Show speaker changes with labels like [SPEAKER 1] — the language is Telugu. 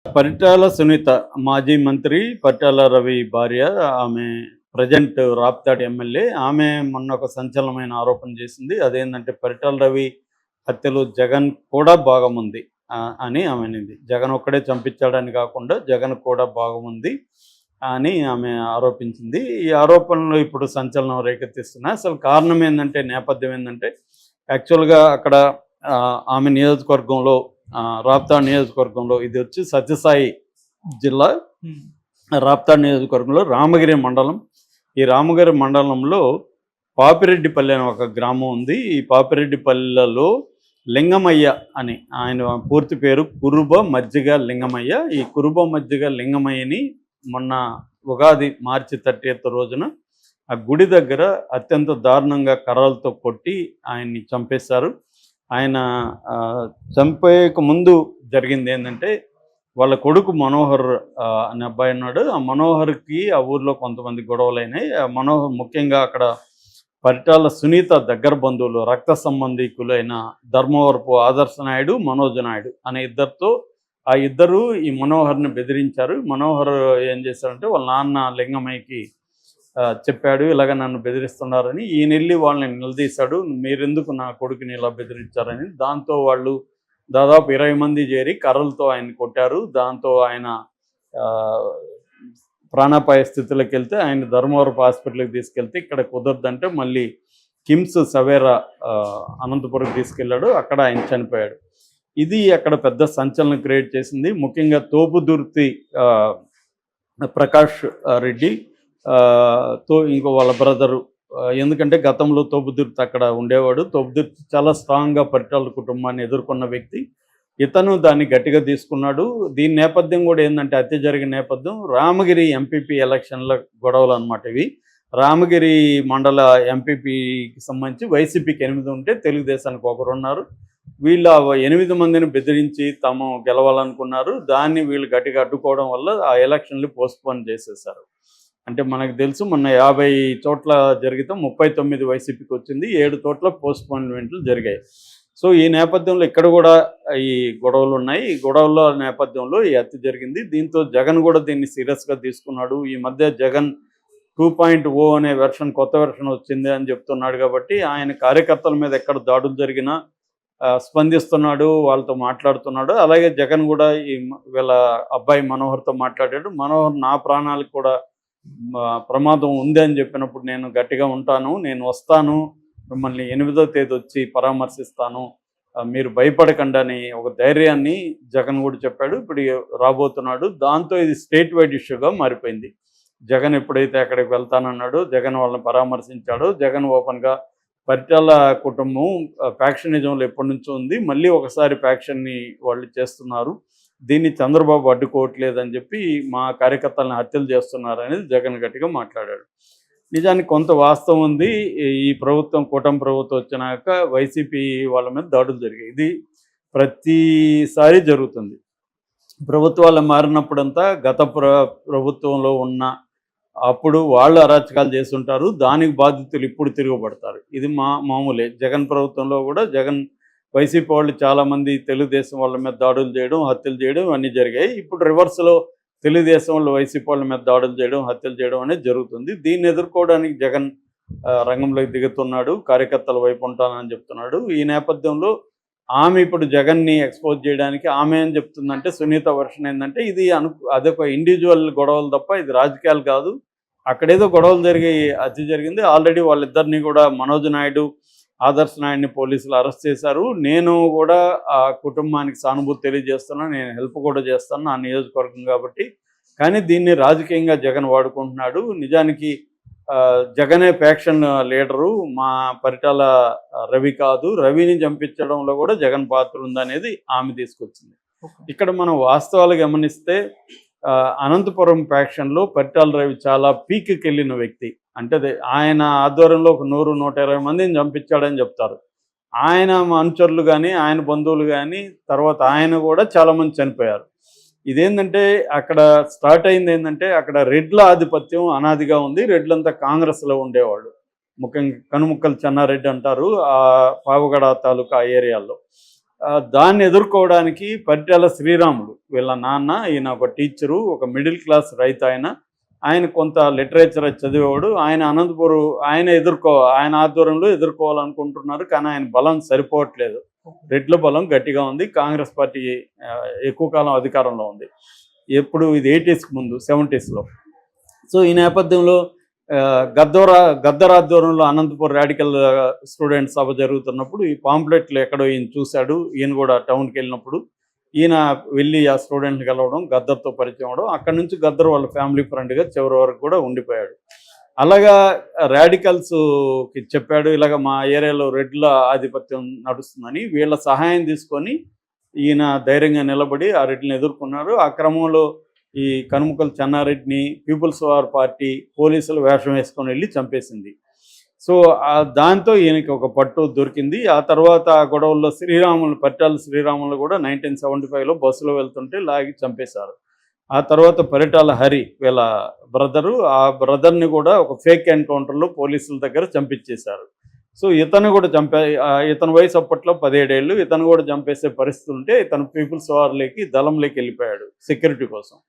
[SPEAKER 1] పరిటాల సునీత మాజీ మంత్రి పరిటాల రవి భార్య. ఆమె ప్రజెంట్ రాప్తాడు ఎమ్మెల్యే. ఆమె మొన్న ఒక సంచలనమైన ఆరోపణ చేసింది. అదేంటంటే పరిటాల రవి హత్యలో జగన్ కూడా భాగముంది అని ఆమె అనింది. జగన్ ఒక్కడే చంపించాడని కాకుండా జగన్ కూడా భాగముంది అని ఆమె ఆరోపించింది. ఈ ఆరోపణలు ఇప్పుడు సంచలనం రేకెత్తిస్తున్నాయి. అసలు కారణం ఏంటంటే, నేపథ్యం ఏంటంటే, యాక్చువల్గా అక్కడ ఆమె నియోజకవర్గంలో, రాప్తాడు నియోజకవర్గంలో, ఇది వచ్చి సత్యసాయి జిల్లా రాప్తాడు నియోజకవర్గంలో రామగిరి మండలం. ఈ రామగిరి మండలంలో పాపిరెడ్డిపల్లి అనే ఒక గ్రామం ఉంది. ఈ పాపిరెడ్డిపల్లెలో లింగమయ్య అని, ఆయన పూర్తి పేరు కురుబ మజ్జిగ లింగమయ్య. ఈ కురుబ మజ్జిగ లింగమయ్యని మొన్న ఉగాది మార్చి 30వ రోజున ఆ గుడి దగ్గర అత్యంత దారుణంగా కర్రలతో కొట్టి ఆయన్ని చంపేశారు. ఆయన చంపేయక ముందు జరిగింది ఏంటంటే, వాళ్ళ కొడుకు మనోహర్ అనే అబ్బాయి ఉన్నాడు. ఆ మనోహర్కి ఆ ఊర్లో కొంతమంది గొడవలైనాయి. ఆ మనోహర్ ముఖ్యంగా అక్కడ పరిటాల సునీత దగ్గర బంధువులు, రక్త సంబంధికులైన ధర్మవరపు ఆదర్శ నాయుడు, మనోజ్ నాయుడు అనే ఇద్దరితో, ఆ ఇద్దరు ఈ మనోహర్ని బెదిరించారు. మనోహర్ ఏం చేశారంటే, వాళ్ళ నాన్న లింగమయ్యకి చెప్పాడు, ఇలాగ నన్ను బెదిరిస్తున్నారని. ఈయన వెళ్ళి వాళ్ళని నిలదీశాడు, మీరెందుకు నా కొడుకుని ఇలా బెదిరించారని. దాంతో వాళ్ళు దాదాపు 20 మంది చేరి కర్రలతో ఆయన కొట్టారు. దాంతో ఆయన ప్రాణాపాయ స్థితిలోకి వెళ్తే ఆయన ధర్మవరపు హాస్పిటల్కి తీసుకెళ్తే ఇక్కడ కుదరదంటే మళ్ళీ కిమ్స్ సవేరా అనంతపురం తీసుకెళ్ళాడు. అక్కడ ఆయన చనిపోయాడు. ఇది అక్కడ పెద్ద సంచలనం క్రియేట్ చేసింది. ముఖ్యంగా తోపుదుర్తి ప్రకాష్ రెడ్డి తో ఇంకో వాళ్ళ బ్రదరు, ఎందుకంటే గతంలో తోపుదుర్తి అక్కడ ఉండేవాడు. తోపుదుర్తి చాలా స్ట్రాంగ్గా పరిటాల కుటుంబాన్ని ఎదుర్కొన్న వ్యక్తి. ఇతను దాన్ని గట్టిగా తీసుకున్నాడు. దీని నేపథ్యం కూడా ఏంటంటే, హత్య జరిగిన నేపథ్యం రామగిరి ఎంపీపీ ఎలక్షన్ల గొడవలు అనమాట ఇవి. రామగిరి మండల ఎంపీపీకి సంబంధించి వైసీపీకి 8 ఉంటే తెలుగుదేశానికి 1 ఉన్నారు. వీళ్ళు 8 మందిని బెదిరించి తాము గెలవాలనుకున్నారు. దాన్ని వీళ్ళు గట్టిగా అడ్డుకోవడం వల్ల ఆ ఎలక్షన్లు పోస్ట్పోన్ చేసేశారు. అంటే మనకు తెలుసు, మొన్న 50 చోట్ల జరిగితే 39 వైసీపీకి వచ్చింది, 7 చోట్ల పోస్ట్పోన్మెంట్లు జరిగాయి. సో ఈ నేపథ్యంలో ఇక్కడ కూడా ఈ గొడవలు ఉన్నాయి. ఈ గొడవల నేపథ్యంలో ఈ హత్య జరిగింది. దీంతో జగన్ కూడా దీన్ని సీరియస్గా తీసుకున్నాడు. ఈ మధ్య జగన్ 2.0 అనే కొత్త వెర్షన్ వచ్చింది అని చెప్తున్నాడు. కాబట్టి ఆయన కార్యకర్తల మీద ఎక్కడ దాడులు జరిగినా స్పందిస్తున్నాడు, వాళ్ళతో మాట్లాడుతున్నాడు. అలాగే జగన్ కూడా ఈ వీళ్ళ అబ్బాయి మనోహర్తో మాట్లాడాడు. మనోహర్ నా ప్రాణాలకు కూడా ప్రమాదం ఉంది అని చెప్పినప్పుడు నేను గట్టిగా ఉంటాను, నేను వస్తాను, మిమ్మల్ని 8వ తేదీ వచ్చి పరామర్శిస్తాను, మీరు భయపడకండి అని ఒక ధైర్యాన్ని జగన్ కూడా చెప్పాడు. ఇప్పుడు రాబోతున్నాడు. దాంతో ఇది స్టేట్ వైడ్ ఇష్యూగా మారిపోయింది. జగన్ ఎప్పుడైతే అక్కడికి వెళ్తానన్నాడో, జగన్ వాళ్ళని పరామర్శించాడో, జగన్ ఓపెన్గా పరిటాల కుటుంబం ఫ్యాక్షనిజంలో ఎప్పటి నుంచో ఉంది, మళ్ళీ ఒకసారి ఫ్యాక్షన్ని వాళ్ళు చేస్తున్నారు, దీన్ని చంద్రబాబు అడ్డుకోవట్లేదని చెప్పి మా కార్యకర్తలను హత్యలు చేస్తున్నారు అనేది జగన్ గట్టిగా మాట్లాడాడు. నిజానికి కొంత వాస్తవం ఉంది. ఈ ప్రభుత్వం, కూటమి ప్రభుత్వం వచ్చినాక వైసీపీ వాళ్ళ మీద దాడులు జరిగాయి. ఇది ప్రతిసారి జరుగుతుంది. ప్రభుత్వాలు మారినప్పుడంతా గత ప్రభుత్వంలో ఉన్న అప్పుడు వాళ్ళు అరాచకాలు చేస్తుంటారు, దానికి బాధితులు ఇప్పుడు తిరగబడతారు. ఇది మామూలే. జగన్ ప్రభుత్వంలో కూడా వైసీపీ వాళ్ళు చాలామంది తెలుగుదేశం వాళ్ళ మీద దాడులు చేయడం, హత్యలు చేయడం అన్నీ జరిగాయి. ఇప్పుడు రివర్స్లో తెలుగుదేశం వాళ్ళు వైసీపీ వాళ్ళ మీద దాడులు చేయడం, హత్యలు చేయడం అనేది జరుగుతుంది. దీన్ని ఎదుర్కోవడానికి జగన్ రంగంలోకి దిగుతున్నాడు, కార్యకర్తల వైపు ఉంటానని చెప్తున్నాడు. ఈ నేపథ్యంలో ఆమె ఇప్పుడు జగన్ని ఎక్స్పోజ్ చేయడానికి ఆమె ఏం చెప్తుందంటే, సునీత వర్షన్ ఏంటంటే, ఇది అదొక ఇండివిజువల్ గొడవలు తప్ప ఇది రాజకీయాలు కాదు, అక్కడేదో గొడవలు జరిగి హత్య జరిగింది. ఆల్రెడీ వాళ్ళిద్దరిని కూడా, మనోజ్ నాయుడు, ఆదర్శ్ నాయుడిని పోలీసులు అరెస్ట్ చేశారు. నేను కూడా ఆ కుటుంబానికి సానుభూతి తెలియజేస్తున్నాను, నేను హెల్ప్ కూడా చేస్తాను, నా నియోజకవర్గం కాబట్టి. కానీ దీన్ని రాజకీయంగా జగన్ వాడుకుంటున్నాడు. నిజానికి జగనే ఫ్యాక్షన్ లీడరు, మా పరిటాల రవి కాదు, రవిని చంపించడంలో కూడా జగన్ పాత్ర ఉందనేది ఆమె తీసుకొచ్చింది. ఇక్కడ మనం వాస్తవాలు గమనిస్తే, అనంతపురం ఫ్యాక్షన్లో పరిటాల రవి చాలా పీక్కి వెళ్ళిన వ్యక్తి. అంటే ఆయన ఆధ్వర్యంలో ఒక 100-120 మందిని చంపించాడని చెప్తారు. ఆయన అనుచరులు కానీ, ఆయన బంధువులు కానీ, తర్వాత ఆయన కూడా చాలామంది చనిపోయారు. ఇదేంటంటే, అక్కడ స్టార్ట్ అయింది ఏంటంటే, అక్కడ రెడ్ల ఆధిపత్యం అనాదిగా ఉంది. రెడ్లంతా కాంగ్రెస్లో ఉండేవాళ్ళు. ముఖ్యంగా కనుముక్కలు చెన్నారెడ్డి అంటారు ఆ పావుగడ తాలూకా ఏరియాలో. దాన్ని ఎదుర్కోవడానికి పరిటాల శ్రీరాములు వీళ్ళ నాన్న, ఈయన ఒక టీచరు, ఒక మిడిల్ క్లాస్ రైతు ఆయన. ఆయన కొంత లిటరేచర్ చదివేవాడు. ఆయన అనంతపురం ఆయన ఆధ్వర్యంలో ఎదుర్కోవాలనుకుంటున్నారు. కానీ ఆయన బలం సరిపోవట్లేదు. రెడ్ల బలం గట్టిగా ఉంది. కాంగ్రెస్ పార్టీ ఎక్కువ కాలం అధికారంలో ఉంది. ఎప్పుడు ఇది 80s ముందు 70sలో. సో ఈ నేపథ్యంలో గద్దర్ ఆధ్వర్యంలో అనంతపురం రాడికల్ స్టూడెంట్ సభ జరుగుతున్నప్పుడు ఈ పాంప్లెట్లు ఎక్కడో ఈయన చూశాడు. ఈయన కూడా టౌన్కి వెళ్ళినప్పుడు ఈయన వెళ్ళి ఆ స్టూడెంట్ని కలవడం, గద్దర్తో పరిచయం అవడం, అక్కడి నుంచి గద్దర్ వాళ్ళ ఫ్యామిలీ ఫ్రెండ్గా చివరి వరకు కూడా ఉండిపోయాడు. అలాగా రాడికల్స్కి చెప్పాడు, ఇలాగ మా ఏరియాలో రెడ్ల ఆధిపత్యం నడుస్తుందని. వీళ్ళ సహాయం తీసుకొని ఈయన ధైర్యంగా నిలబడి ఆ రెడ్లను ఎదుర్కొన్నారు. ఆ క్రమంలో ఈ కనుమకల్ చెన్నారెడ్డిని పీపుల్స్ వార్ పార్టీ పోలీసులు వేషం వేసుకొని వెళ్ళి చంపేసింది. సో దాంతో ఈయనకి ఒక పట్టు దొరికింది. ఆ తర్వాత ఆ గొడవల్లో పరిటాల శ్రీరాములు కూడా 1975లో బస్సులో వెళ్తుంటే లాగి చంపేశారు. ఆ తర్వాత పరిటాల హరి వీళ్ళ బ్రదరు, ఆ బ్రదర్ని కూడా ఒక ఫేక్ ఎన్కౌంటర్లో పోలీసుల దగ్గర చంపించేశారు. సో ఇతను కూడా ఇతని వయసు అప్పట్లో 17 ఏళ్ళు. ఇతను కూడా చంపేసే పరిస్థితి ఉంటే ఇతను పీపుల్స్ వార్లోకి దళంలోకి వెళ్ళిపోయాడు సెక్యూరిటీ కోసం.